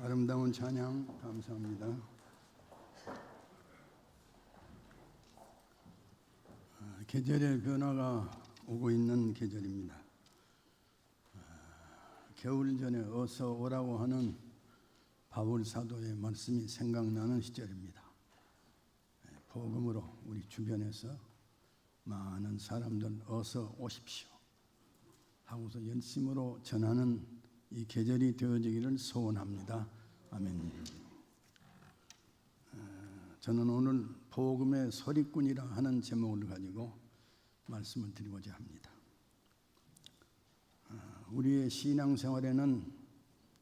아름다운 찬양 감사합니다. 계절의 변화가 오고 있는 계절입니다. 겨울 전에 어서 오라고 하는 바울 사도의 말씀이 생각나는 시절입니다. 복음으로 우리 주변에서 많은 사람들 어서 오십시오 하고서 열심으로 전하는 이 계절이 되어지기를 소원합니다. 아멘. 저는 오늘 복음의 소리꾼이라 하는 제목을 가지고 말씀을 드리고자 합니다. 우리의 신앙생활에는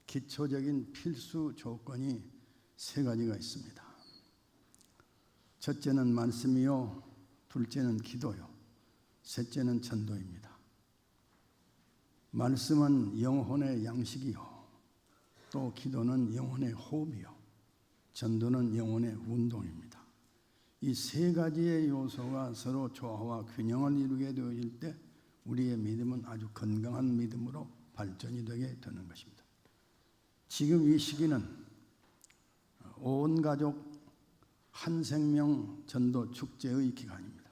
기초적인 필수 조건이 세 가지가 있습니다. 첫째는 말씀이요, 둘째는 기도요, 셋째는 전도입니다. 말씀은 영혼의 양식이요, 또 기도는 영혼의 호흡이요, 전도는 영혼의 운동입니다. 이 세 가지의 요소가 서로 조화와 균형을 이루게 되어질 때 우리의 믿음은 아주 건강한 믿음으로 발전이 되게 되는 것입니다. 지금 이 시기는 온 가족 한 생명 전도 축제의 기간입니다.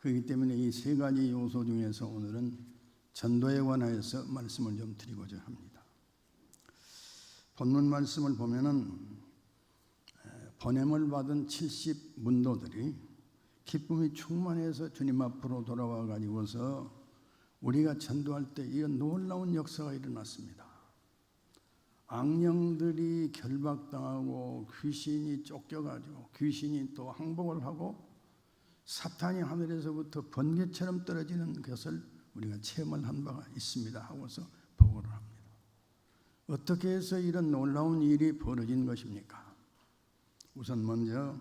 그렇기 때문에 이 세 가지 요소 중에서 오늘은 전도에 관하여서 말씀을 좀 드리고자 합니다. 본문 말씀을 보면은 보냄을 받은 70 문도들이 기쁨이 충만해서 주님 앞으로 돌아와 가지고서 우리가 전도할 때 이런 놀라운 역사가 일어났습니다. 악령들이 결박당하고 귀신이 쫓겨가지고 귀신이 또 항복을 하고 사탄이 하늘에서부터 번개처럼 떨어지는 것을 우리가 체험을 한 바가 있습니다 하고서 보고를 합니다. 어떻게 해서 이런 놀라운 일이 벌어진 것입니까? 우선 먼저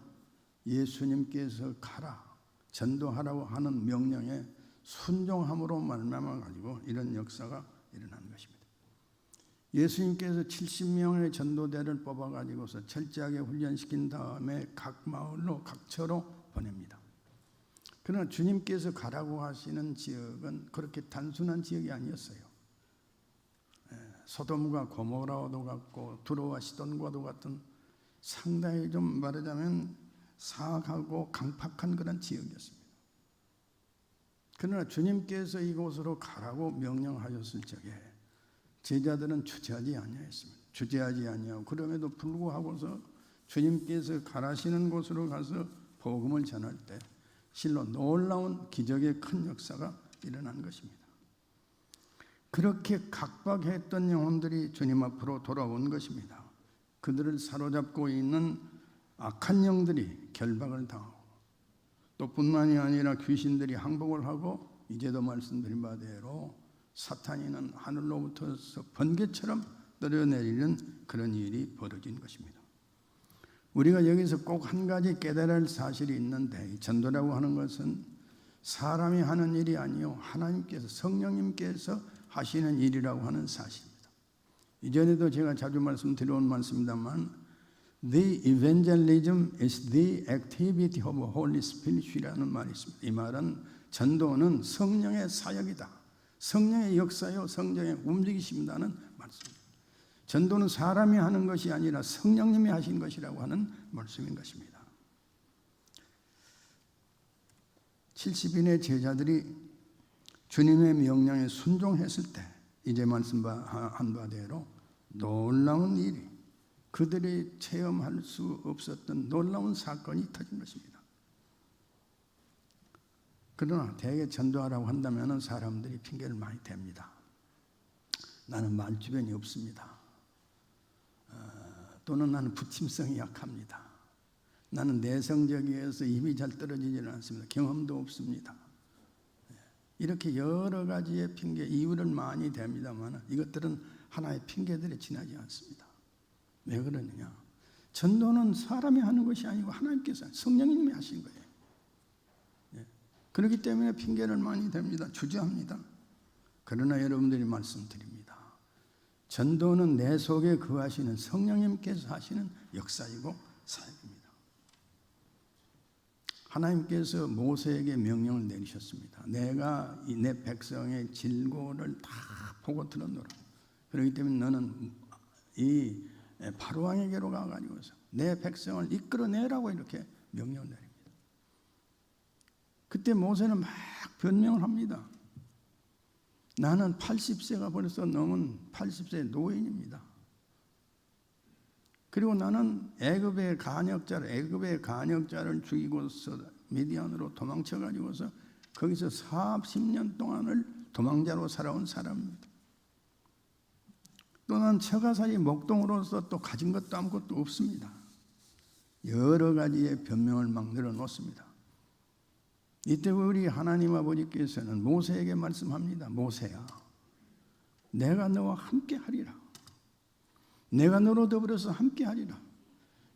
예수님께서 가라, 전도하라고 하는 명령에 순종함으로 말미암아 가지고 이런 역사가 일어난 것입니다. 예수님께서 70명의 전도대를 뽑아 가지고서 철저하게 훈련시킨 다음에 각 마을로 각처로 보냅니다. 그러나 주님께서 가라고 하시는 지역은 그렇게 단순한 지역이 아니었어요. 소돔과 고모라와도 같고 두로와 시돈과도 같은 상당히 좀 말하자면 사악하고 강팍한 그런 지역이었습니다. 그러나 주님께서 이곳으로 가라고 명령하셨을 적에 제자들은 주저하지 아니하였습니다. 주저하지 아니하고 그럼에도 불구하고서 주님께서 가라시는 곳으로 가서 복음을 전할 때 실로 놀라운 기적의 큰 역사가 일어난 것입니다. 그렇게 각박했던 영혼들이 주님 앞으로 돌아온 것입니다. 그들을 사로잡고 있는 악한 영들이 결박을 당하고 또 뿐만이 아니라 귀신들이 항복을 하고 이제도 말씀드린 바대로 사탄이는 하늘로부터 번개처럼 떨어내리는 그런 일이 벌어진 것입니다. 우리가 여기서 꼭 한 가지 깨달아야 할 사실이 있는데 전도라고 하는 것은 사람이 하는 일이 아니요 하나님께서 성령님께서 하시는 일이라고 하는 사실입니다. 이전에도 제가 자주 말씀드려온 말씀입니다만 The evangelism is the activity of Holy Spirit이라는 말이 있습니다. 이 말은 전도는 성령의 사역이다, 성령의 역사요 성령의 움직이심이라는 말씀입니다. 전도는 사람이 하는 것이 아니라 성령님이 하신 것이라고 하는 말씀인 것입니다. 70인의 제자들이 주님의 명령에 순종했을 때 이제 말씀한 바대로 놀라운 일이 그들이 체험할 수 없었던 놀라운 사건이 터진 것입니다. 그러나 대개 전도하라고 한다면 사람들이 핑계를 많이 댑니다. 나는 말주변이 없습니다. 또는 나는 부침성이 약합니다. 나는 내성적이어서 입이 잘 떨어지지는 않습니다. 경험도 없습니다. 이렇게 여러 가지의 핑계, 이유를 많이 댑니다만 이것들은 하나의 핑계들에 지나지 않습니다. 왜 그러느냐? 전도는 사람이 하는 것이 아니고 하나님께서 성령님이 하신 거예요. 그렇기 때문에 핑계를 많이 댑니다. 주저합니다. 그러나 여러분들이 말씀드립니다. 전도는 내 속에 거하시는 성령님께서 하시는 역사이고 사역입니다. 하나님께서 모세에게 명령을 내리셨습니다. 내가 내 백성의 질고를 다 보고 들었노라. 그렇기 때문에 너는 이 바로 왕에게로 가가지고서 내 백성을 이끌어내라고 이렇게 명령을 내립니다. 그때 모세는 막 변명을 합니다. 나는 80세가 벌써 넘은 80세 노인입니다. 그리고 나는 애굽의 간역자를 죽이고서 미디안으로 도망쳐가지고서 거기서 40년 동안을 도망자로 살아온 사람입니다. 또 난 처가살이 목동으로서 또 가진 것도 아무것도 없습니다. 여러 가지의 변명을 막 늘어놓습니다. 이때 우리 하나님 아버지께서는 모세에게 말씀합니다. 모세야, 내가 너와 함께 하리라. 내가 너로 더불어서 함께 하리라.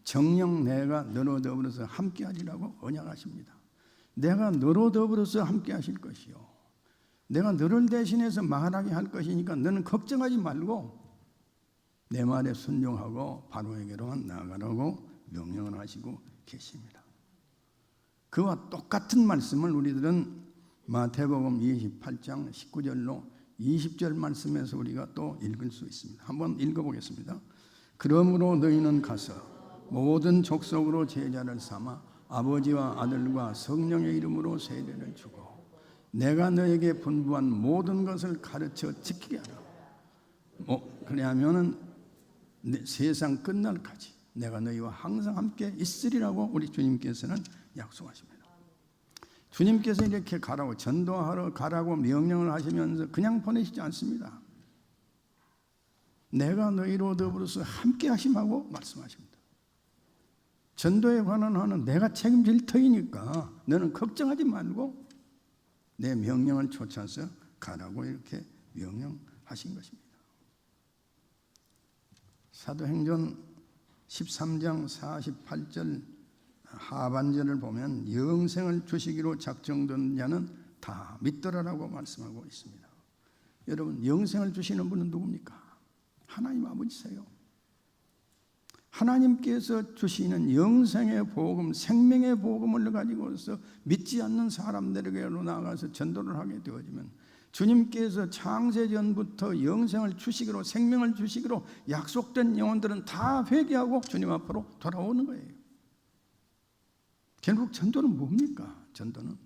정녕 내가 너로 더불어서 함께 하리라고 언약하십니다. 내가 너로 더불어서 함께 하실 것이요, 내가 너를 대신해서 말하게 할 것이니까 너는 걱정하지 말고 내 말에 순종하고 바로에게로만 나아가라고 명령을 하시고 계십니다. 그와 똑같은 말씀을 우리들은 마태복음 28장 19절로 20절 말씀에서 우리가 또 읽을 수 있습니다. 한번 읽어보겠습니다. 그러므로 너희는 가서 모든 족속으로 제자를 삼아 아버지와 아들과 성령의 이름으로 세례를 주고 내가 너에게 분부한 모든 것을 가르쳐 지키게 하라. 그래야면은 세상 끝날까지 내가 너희와 항상 함께 있으리라고 우리 주님께서는 약속하십니다. 주님께서 이렇게 가라고, 전도하러 가라고 명령을 하시면서 그냥 보내시지 않습니다. 내가 너희로 더불어서 함께 하심하고 말씀하십니다. 전도에 관한 하는 내가 책임질 터이니까 너는 걱정하지 말고 내 명령을 쫓아서 가라고 이렇게 명령하신 것입니다. 사도행전 13장 48절 하반절을 보면 영생을 주시기로 작정된 자는 다 믿더라라고 말씀하고 있습니다. 여러분, 영생을 주시는 분은 누굽니까? 하나님 아버지세요. 하나님께서 주시는 영생의 복음, 생명의 복음을 가지고서 믿지 않는 사람들에게로 나가서 전도를 하게 되어지면 주님께서 창세전부터 영생을 주시기로, 생명을 주시기로 약속된 영혼들은 다 회개하고 주님 앞으로 돌아오는 거예요. 결국 전도는 뭡니까? 전도는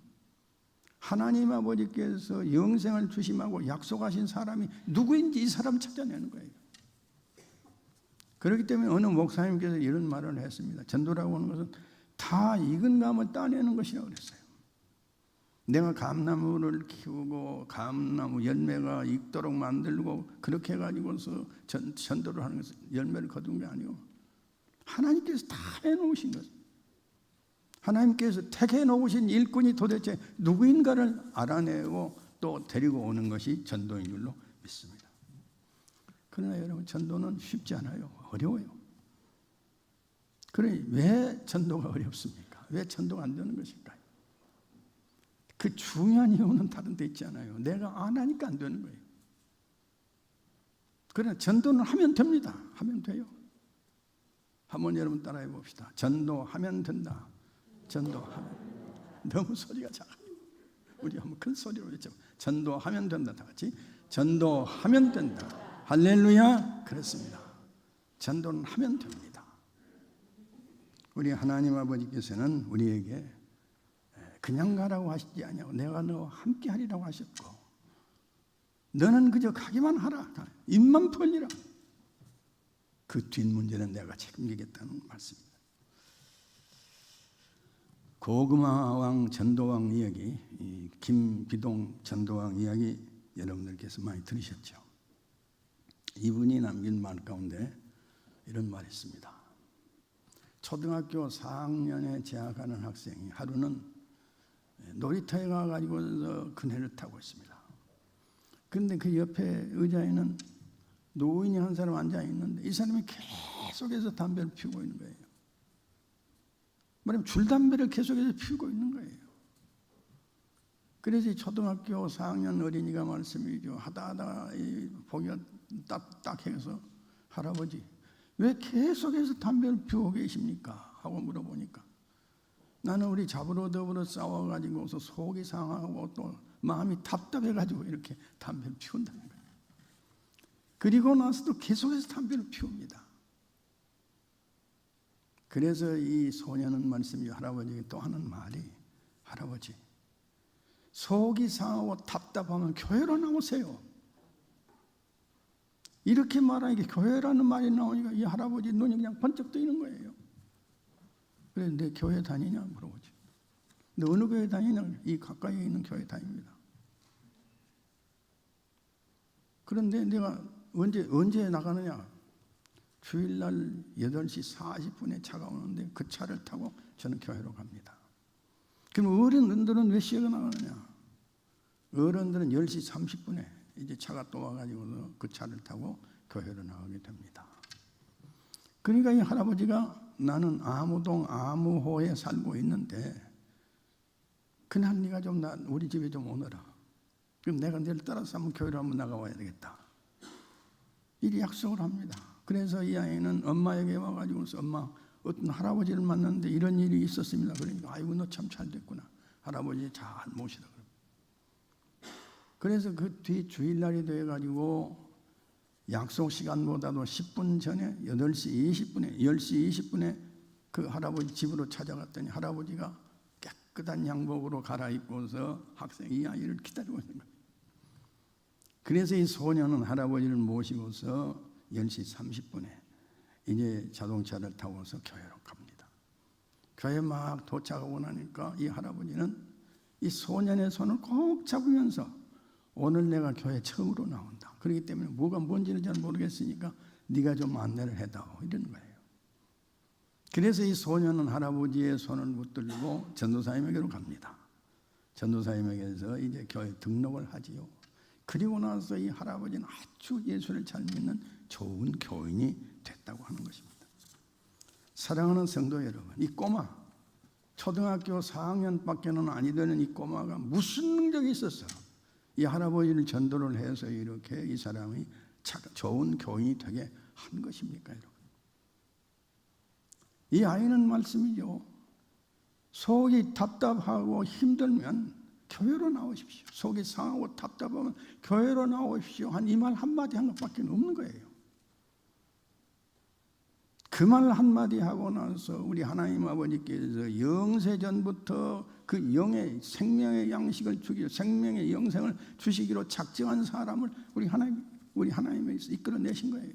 하나님 아버지께서 영생을 주심하고 약속하신 사람이 누구인지 이 사람 찾아내는 거예요. 그렇기 때문에 어느 목사님께서 이런 말을 했습니다. 전도라고 하는 것은 다 익은 감을 따내는 것이라고 그랬어요. 내가 감나무를 키우고 감나무 열매가 익도록 만들고 그렇게 해가지고서 전도를 하는 것은 열매를 거둔 게 아니고 하나님께서 다 해놓으신 것입니다. 하나님께서 택해 놓으신 일꾼이 도대체 누구인가를 알아내고 또 데리고 오는 것이 전도인 줄로 믿습니다. 그러나 여러분, 전도는 쉽지 않아요. 어려워요. 그러니 왜 전도가 어렵습니까? 왜 전도가 안 되는 것일까요? 그 중요한 이유는 다른 데 있지 않아요. 내가 안 하니까 안 되는 거예요. 그러나 전도는 하면 됩니다. 하면 돼요. 한번 여러분 따라해 봅시다. 전도하면 된다. 전도하면. 너무 소리가 작아요. 우리 한번 큰 소리로 외쳐. 전도하면 된다. 다 같이. 전도하면 된다. 할렐루야. 그렇습니다. 전도는 하면 됩니다. 우리 하나님 아버지께서는 우리에게 그냥 가라고 하시지 아니하고 내가 너와 함께 하리라고 하셨고 너는 그저 가기만 하라. 입만 벌리라. 그 뒷문제는 내가 책임지겠다는 말씀입니다. 고구마 왕 전도왕 이야기, 김비동 전도왕 이야기 여러분들께서 많이 들으셨죠. 이분이 남긴 말 가운데 이런 말이 있습니다. 초등학교 4학년에 재학하는 학생이 하루는 놀이터에 가가지고 그네를 타고 있습니다. 그런데 그 옆에 의자에는 노인이 한 사람 앉아 있는데 이 사람이 계속해서 담배를 피우고 있는 거예요. 말하면 줄담배를 계속해서 피우고 있는 거예요. 그래서 이 초등학교 4학년 어린이가 말씀이죠. 하다하다 보기가 딱딱해서 할아버지 왜 계속해서 담배를 피우고 계십니까? 하고 물어보니까 나는 우리 잡으러 더불어 싸워가지고서 속이 상하고 또 마음이 답답해가지고 이렇게 담배를 피운다는 거예요. 그리고 나서도 계속해서 담배를 피웁니다. 그래서 이 소년은 말씀이 할아버지에게 또 하는 말이, 할아버지 속이 상하고 답답하면 교회로 나오세요. 이렇게 말하니까 교회라는 말이 나오니까 이 할아버지 눈이 그냥 번쩍 뜨이는 거예요. 그래서 내 교회 다니냐 물어보지. 너 어느 교회 다니냐? 이 가까이에 있는 교회 다닙니다. 그런데 내가 언제 나가느냐? 주일날 8시 40분에 차가 오는데 그 차를 타고 저는 교회로 갑니다. 그럼 어른들은 몇 시에 나가느냐? 어른들은 10시 30분에 이제 차가 또 와가지고 그 차를 타고 교회로 나가게 됩니다. 그러니까 이 할아버지가 나는 아무동 아무호에 살고 있는데 그날 네가 좀 우리 집에 좀 오너라. 그럼 내가 너를 따라서 한번 교회로 한번 나가봐야 되겠다. 이리 약속을 합니다. 그래서 이 아이는 엄마에게 와가지고서 엄마 어떤 할아버지를 만났는데 이런 일이 있었습니다. 그러니까 아이고 너 참 잘 됐구나. 할아버지 잘 모시라. 그래서 그 뒤 주일날이 돼가지고 약속 시간보다도 10분 전에 8시 20분에 10시 20분에 그 할아버지 집으로 찾아갔더니 할아버지가 깨끗한 양복으로 갈아입고서 학생이 이 아이를 기다리고 있는 거예요. 그래서 이 소년은 할아버지를 모시고서 10시 30분에 이제 자동차를 타고서 교회로 갑니다. 교회 막 도착하고 나니까 이 할아버지는 이 소년의 손을 꼭 잡으면서 오늘 내가 교회 처음으로 나온다. 그렇기 때문에 뭐가 뭔지는 잘 모르겠으니까 네가 좀 안내를 해다오. 이러는 거예요. 그래서 이 소년은 할아버지의 손을 붙들고 전도사님에게로 갑니다. 전도사님에게서 이제 교회 등록을 하지요. 그리고 나서 이 할아버지는 아주 예수를 잘 믿는 좋은 교인이 됐다고 하는 것입니다. 사랑하는 성도 여러분, 이 꼬마 초등학교 4학년밖에는 아니 되는 이 꼬마가 무슨 능력이 있었어? 이 할아버지를 전도를 해서 이렇게 이 사람이 좋은 교인이 되게 한 것입니까, 여러분? 이 아이는 말씀이죠. 속이 답답하고 힘들면 교회로 나오십시오. 속이 상하고 답답하면 교회로 나오십시오. 한 이 말 한마디 한 것밖에 없는 거예요. 그 말 한마디 하고 나서 우리 하나님 아버지께서 영세전부터 그 영의 생명의 양식을 주기로 생명의 영생을 주시기로 작정한 사람을 우리 하나님에서 이끌어내신 거예요.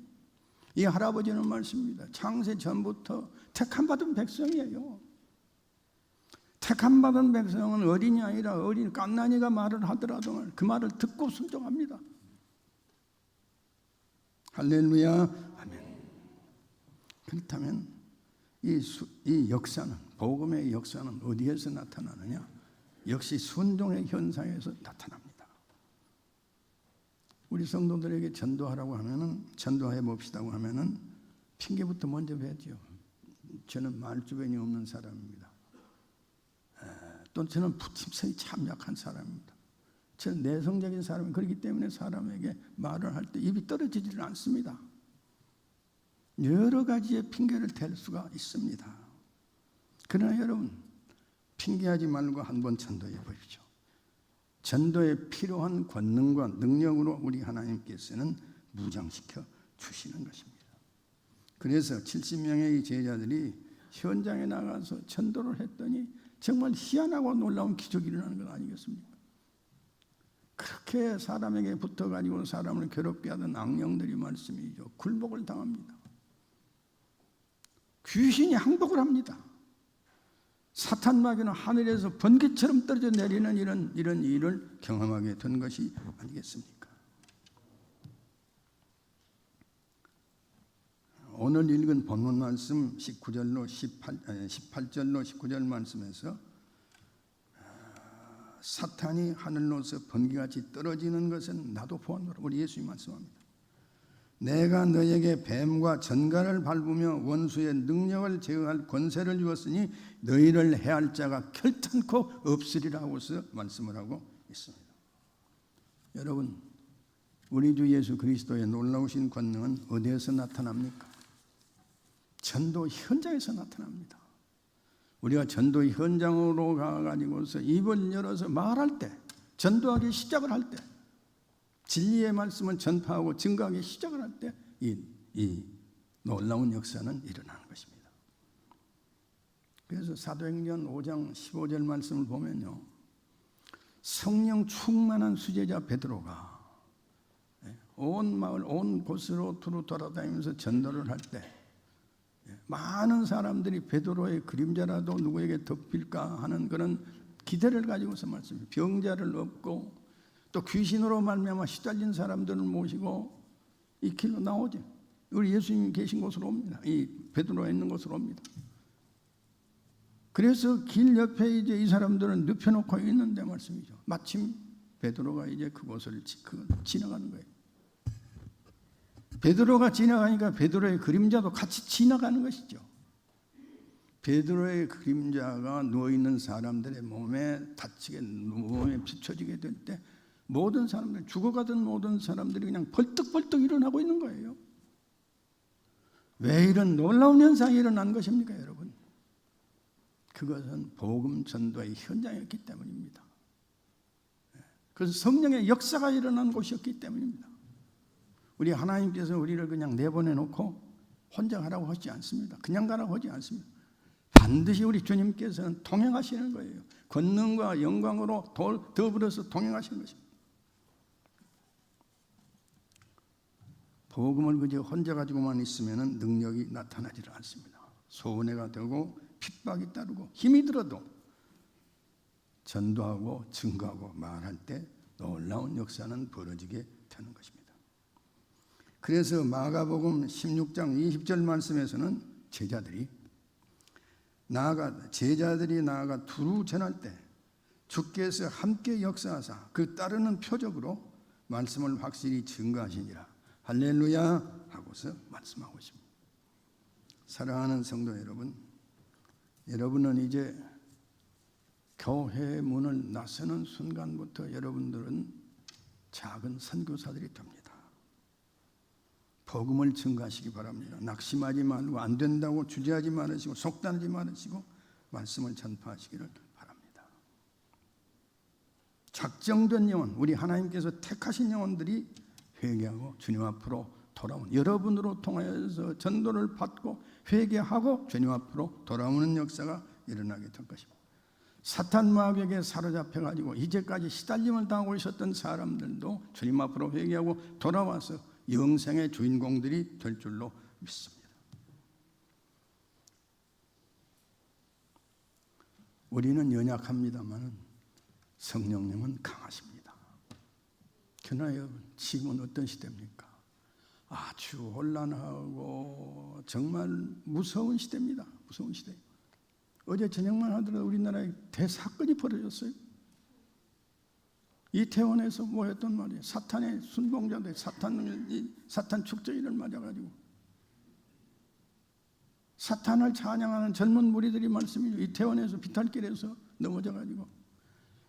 이 할아버지는 말씀입니다. 창세 전부터 택함받은 백성이에요. 택함받은 백성은 어린이 아니라 어린 갓난이가 말을 하더라도 그 말을 듣고 순종합니다. 할렐루야. 아멘. 그렇다면 이 역사는, 복음의 역사는 어디에서 나타나느냐? 역시 순종의 현상에서 나타납니다. 우리 성도들에게 전도하라고 하면은, 전도해 봅시다고 하면은 핑계부터 먼저 배죠. 저는 말주변이 없는 사람입니다. 또 저는 부침성이 참 약한 사람입니다. 저는 내성적인 사람이 그렇기 때문에 사람에게 말을 할 때 입이 떨어지지를 않습니다. 여러 가지의 핑계를 댈 수가 있습니다. 그러나 여러분, 핑계하지 말고 한번 전도해 보십시오. 전도에 필요한 권능과 능력으로 우리 하나님께서는 무장시켜 주시는 것입니다. 그래서 70명의 제자들이 현장에 나가서 전도를 했더니 정말 희한하고 놀라운 기적이 일어나는 것 아니겠습니까? 그렇게 사람에게 붙어가지고 사람을 괴롭게 하던 악령들이 말씀이죠. 굴복을 당합니다. 귀신이 항복을 합니다. 사탄 마귀는 하늘에서 번개처럼 떨어져 내리는 이런 일을 경험하게 된 것이 아니겠습니까? 오늘 읽은 본문 말씀 18절로 19절 말씀에서 사탄이 하늘로서 번개같이 떨어지는 것은 나도 보았노라. 우리 예수님 말씀합니다. 내가 너에게 뱀과 전갈을 밟으며 원수의 능력을 제어할 권세를 주었으니 너희를 해할 자가 결탄코 없으리라 하고서 말씀을 하고 있습니다. 여러분, 우리 주 예수 그리스도의 놀라우신 권능은 어디에서 나타납니까? 전도 현장에서 나타납니다. 우리가 전도 현장으로 가가지고서 입을 열어서 말할 때, 전도하기 시작을 할 때, 진리의 말씀을 전파하고 증거하기 시작을 할 때 이 놀라운 역사는 일어나는 것입니다. 그래서 사도행전 5장 15절 말씀을 보면요, 성령 충만한 수제자 베드로가 온 마을 온 곳으로 두루 돌아다니면서 전도를 할 때 많은 사람들이 베드로의 그림자라도 누구에게 덮일까 하는 그런 기대를 가지고서 말씀해요. 병자를 업고 또 귀신으로 말미암아 시달린 사람들을 모시고 이 길로 나오죠. 우리 예수님이 계신 곳으로 옵니다. 이 베드로가 있는 곳으로 옵니다. 그래서 길 옆에 이제 이 사람들은 눕혀놓고 있는데 말씀이죠. 마침 베드로가 이제 그곳을 지나가는 거예요. 베드로가 지나가니까 베드로의 그림자도 같이 지나가는 것이죠. 베드로의 그림자가 누워있는 사람들의 몸에 닫히게, 몸에 비춰지게 될 때 모든 사람들, 죽어가던 모든 사람들이 그냥 벌떡벌떡 일어나고 있는 거예요. 왜 이런 놀라운 현상이 일어난 것입니까, 여러분? 그것은 복음 전도의 현장이었기 때문입니다. 그래서 성령의 역사가 일어난 곳이었기 때문입니다. 우리 하나님께서 우리를 그냥 내보내놓고 혼자 가라고 하지 않습니다. 그냥 가라고 하지 않습니다. 반드시 우리 주님께서는 동행하시는 거예요. 권능과 영광으로 더불어서 동행하시는 것입니다. 복음을 그저 혼자 가지고만 있으면 능력이 나타나지 않습니다. 소원해가 되고 핍박이 따르고 힘이 들어도 전도하고 증거하고 말할 때 놀라운 역사는 벌어지게 되는 것입니다. 그래서 마가복음 16장 20절 말씀에서는 제자들이 나아가 두루 전할 때 주께서 함께 역사하사 그 따르는 표적으로 말씀을 확실히 증거하시니라. 할렐루야 하고서 말씀하고 있습니다. 사랑하는 성도 여러분, 여러분은 이제 교회의 문을 나서는 순간부터 여러분들은 작은 선교사들이 됩니다. 복음을 증거하시기 바랍니다. 낙심하지 말고 안 된다고 주저하지 말으시고 속단하지 말으시고 말씀을 전파하시기를 바랍니다. 작정된 영혼, 우리 하나님께서 택하신 영혼들이 회개하고 주님 앞으로 돌아오는, 여러분으로 통하여서 전도를 받고 회개하고 주님 앞으로 돌아오는 역사가 일어나게 될 것입니다. 사탄 마귀에게 사로잡혀가지고 이제까지 시달림을 당하고 있었던 사람들도 주님 앞으로 회개하고 돌아와서 영생의 주인공들이 될 줄로 믿습니다. 우리는 연약합니다만 성령님은 강하십니다. 그러나 여러분, 지금은 어떤 시대입니까? 아주 혼란하고 정말 무서운 시대입니다. 무서운 시대. 어제 저녁만 하더라도 우리나라에 대사건이 벌어졌어요. 이태원에서 뭐 했던 말이에요. 사탄의 순봉자들, 사탄 축제일을 맞아가지고 사탄을 찬양하는 젊은 무리들이 말씀이죠. 이태원에서 비탈길에서 넘어져가지고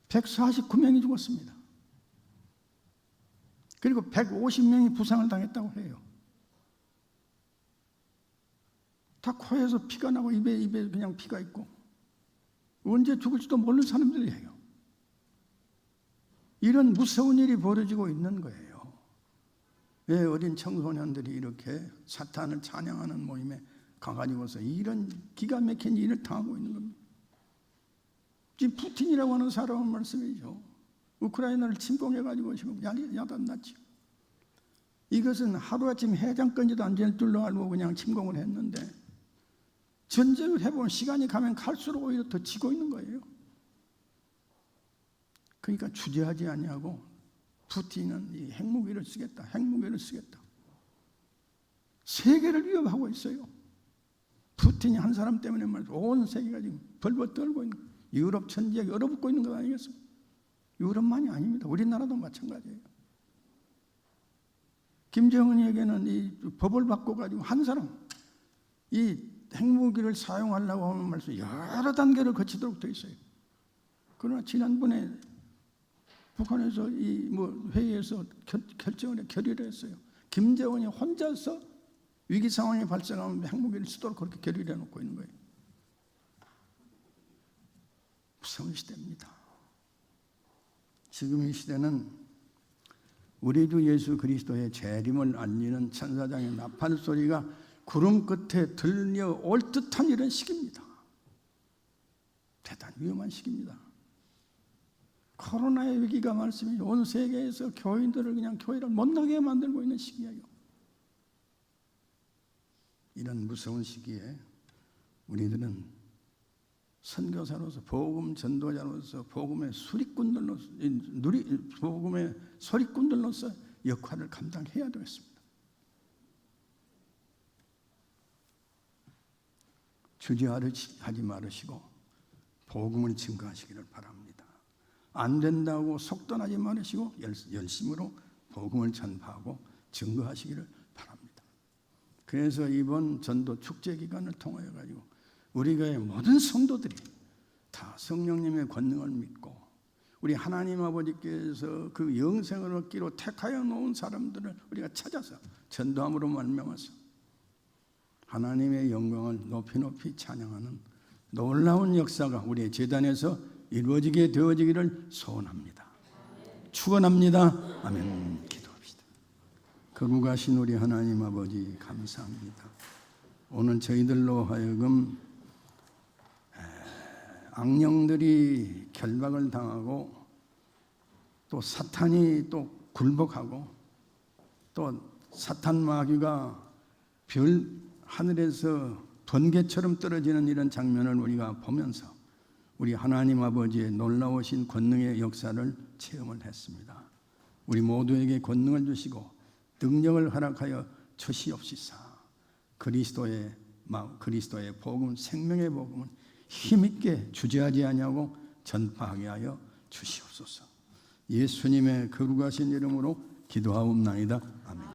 149명이 죽었습니다. 그리고 150명이 부상을 당했다고 해요. 다 코에서 피가 나고 입에 그냥 피가 있고 언제 죽을지도 모르는 사람들이에요. 이런 무서운 일이 벌어지고 있는 거예요. 왜 어린 청소년들이 이렇게 사탄을 찬양하는 모임에 가가지고서 이런 기가 막힌 일을 당하고 있는 겁니다. 지금 푸틴이라고 하는 사람은 말씀이죠. 우크라이나를 침공해가지고 지금 야단났죠. 이것은 하루아침 해장건지도 안 될 줄로 알고 그냥 침공을 했는데 전쟁을 해보면 시간이 가면 갈수록 오히려 더 지고 있는 거예요. 그러니까 주저하지 아니하고 푸틴은 이 핵무기를 쓰겠다. 세계를 위협하고 있어요. 푸틴이 한 사람 때문에 말이죠. 온 세계가 지금 벌벌 떨고 있는 거예요. 유럽 천지에 얼어붙고 있는 거 아니겠습니까? 유럽만이 아닙니다. 우리나라도 마찬가지예요. 김정은에게는 이 법을 바꿔가지고 한 사람 이 핵무기를 사용하려고 하면 말씀 여러 단계를 거치도록 되어 있어요. 그러나 지난번에 북한에서 이 회의에서 결의를 했어요. 김정은이 혼자서 위기 상황이 발생하면 핵무기를 쓰도록 그렇게 결의를 해놓고 있는 거예요. 무서운 시대입니다. 지금 이 시대는 우리 주 예수 그리스도의 재림을 알리는 천사장의 나팔 소리가 구름 끝에 들려올 듯한 이런 시기입니다. 대단히 위험한 시기입니다. 코로나의 위기가 말씀이 온 세계에서 교인들을 그냥 교회를 못 나게 만들고 있는 시기예요. 이런 무서운 시기에 우리들은 선교사로서 복음 전도자로서 복음의 소리꾼들로서 역할을 감당해야 되겠습니다. 주저하지 말으시고 복음을 증거하시기를 바랍니다. 안 된다고 속단하지 말으시고 열심으로 복음을 전파하고 증거하시기를 바랍니다. 그래서 이번 전도 축제 기간을 통하여 가지고 우리 교회 모든 성도들이 다 성령님의 권능을 믿고 우리 하나님 아버지께서 그 영생을 얻기로 택하여 놓은 사람들을 우리가 찾아서 전도함으로 말미암아서 하나님의 영광을 높이 찬양하는 놀라운 역사가 우리의 제단에서 이루어지게 되어지기를 소원합니다. 축원합니다. 아멘. 기도합시다. 거룩하신 우리 하나님 아버지 감사합니다. 오늘 저희들로 하여금 악령들이 결박을 당하고 또 사탄이 또 굴복하고 또 사탄 마귀가 하늘에서 번개처럼 떨어지는 이런 장면을 우리가 보면서 우리 하나님 아버지의 놀라우신 권능의 역사를 체험을 했습니다. 우리 모두에게 권능을 주시고 능력을 허락하여 주시옵시사. 그리스도의 복음, 생명의 복음은 힘있게 주저하지 아니하고 전파하게 하여 주시옵소서. 예수님의 거룩하신 이름으로 기도하옵나이다. 아멘.